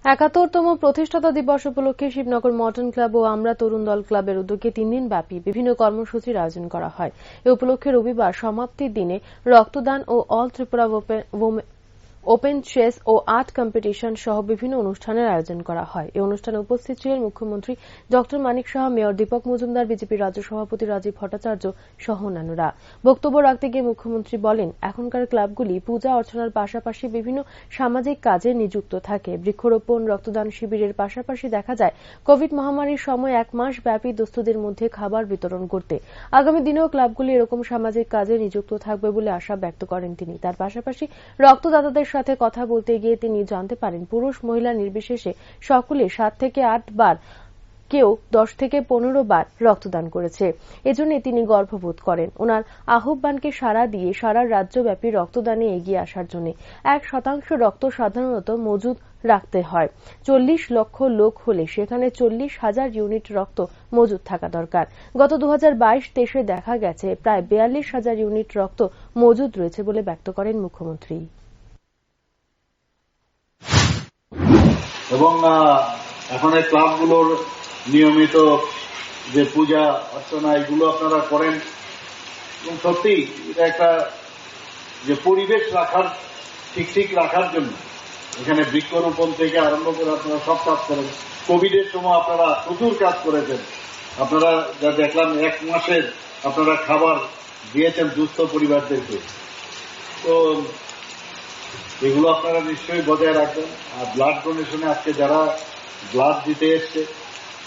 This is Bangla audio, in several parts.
৭১তম প্রতিষ্ঠাতা দিবস উপলক্ষে শিবনগর মডার্ন ক্লাব ও আমরা তরুণ দল ক্লাবের উদ্যোগে ৩ দিন ব্যাপী বিভিন্ন কর্মসূচির আয়োজন করা হয়। এ উপলক্ষে রবিবার সমাপ্তির দিনে রক্তদান ও অল ত্রিপুরা ওপেন চেস ও আর্ট কম্পিটিশন সহ বিভিন্ন অনুষ্ঠানের আয়োজন করা হয়। এই অনুষ্ঠানে উপস্থিত ছিলেন মুখ্যমন্ত্রী ড মানিক সাহা, মেয়র দীপক মজুমদার, বিজেপি রাজ্য সভাপতি রাজীব ভট্টাচার্য সহ অন্যান্যরা। বক্তব্য রাখতে গিয়ে মুখ্যমন্ত্রী বলেন, এখনকার ক্লাবগুলি পূজা অর্চনার পাশাপাশি বিভিন্ন সামাজিক কাজে নিযুক্ত থাকে। বৃক্ষরোপণ, রক্তদান শিবিরের পাশাপাশি দেখা যায় কোভিড মহামারীর সময় ১ মাস ব্যাপী দুস্থদের মধ্যে খাবার বিতরণ করতে। আগামী দিনেও ক্লাবগুলি এরকম সামাজিক কাজে নিযুক্ত থাকবে বলে আশা ব্যক্ত করেন তিনি। তার পাশাপাশি রক্তদাতাদের সাথে কথা বলতে গিয়ে তিনি জানতে পারেন, পুরুষ মহিলা নির্বিশেষে সকলে ৭ থেকে ৮ বার, কেউ ১০ থেকে ১৫ বার রক্তদান করেছে। এজন্য তিনি গর্ববোধ করেন। ওনার আহ্বানকে সাড়া দিয়ে সারা রাজ্যব্যাপী রক্তদানে এগিয়ে আসার জন্য ১% রক্ত সাধারণত মজুদ রাখতে হয়। ৪০ লক্ষ লোক হলে সেখানে ৪০,০০০ ইউনিট রক্ত মজুদ থাকা দরকার। গত ২০২২-২৩-এ দেখা গেছে প্রায় ৪২,০০০ ইউনিট রক্ত মজুদ রয়েছে বলে ব্যক্ত করেন মুখ্যমন্ত্রী। এবং এখন এই ক্লাবগুলোর নিয়মিত যে পূজা অর্চনা এগুলো আপনারা করেন এবং সত্যি এটা একটা যে পরিবেশ রাখার ঠিক রাখার জন্য এখানে বৃক্ষরোপণ থেকে আরম্ভ করে আপনারা সব কাজ করেন। কোভিডের সময় আপনারা প্রচুর কাজ করেছেন। আপনারা যা দেখলাম ১ মাসের আপনারা খাবার দিয়েছেন দুস্থ পরিবারদেরকে। তো এগুলো আপনারা নিশ্চয়ই বজায় রাখবেন। আর ব্লাড ডোনেশনে আজকে যারা ব্লাড দিতে এসছে,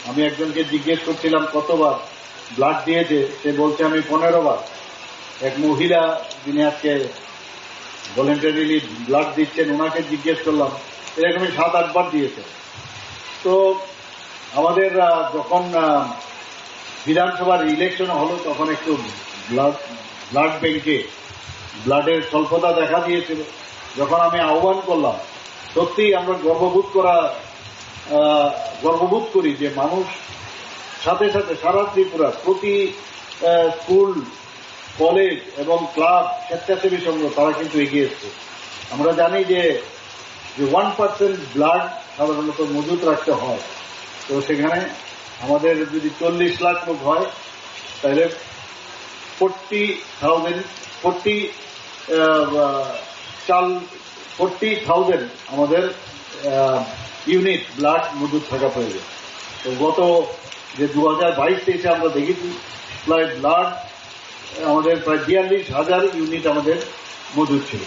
আমি একজনকে জিজ্ঞেস করছিলাম কতবার ব্লাড দিয়েছে, সে বলছে আমি 15 বার। এক মহিলা যিনি আজকে ভলেন্টারিলি ব্লাড দিচ্ছেন, ওনাকে জিজ্ঞেস করলাম, এরকমই 7-8 বার দিয়েছে। তো আমাদের যখন বিধানসভার ইলেকশন হলো তখন একটু ব্লাড ব্যাংকে ব্লাডের স্বল্পতা দেখা দিয়েছিল। যখন আমি আহ্বান করলাম, সত্যি আমরা গর্ববোধ করি যে মানুষ সাথে সাথে সারা ত্রিপুরা প্রতি স্কুল, কলেজ এবং ক্লাব, স্বেচ্ছাসেবী সংঘ তারা কিন্তু এগিয়ে এসছে। আমরা জানি যে 1% ব্লাড সাধারণত মজুত রাখতে হয়। তো সেখানে আমাদের যদি 40 লাখ লোক হয় তাহলে 40,000 আমাদের ইউনিট ব্লাড মজুদ থাকা প্রয়োজন। তো গত যে 2022-23-এ আমরা দেখেছি প্রায় ব্লাড আমাদের প্রায় ৪২,০০০ ইউনিট আমাদের মজুদ ছিল।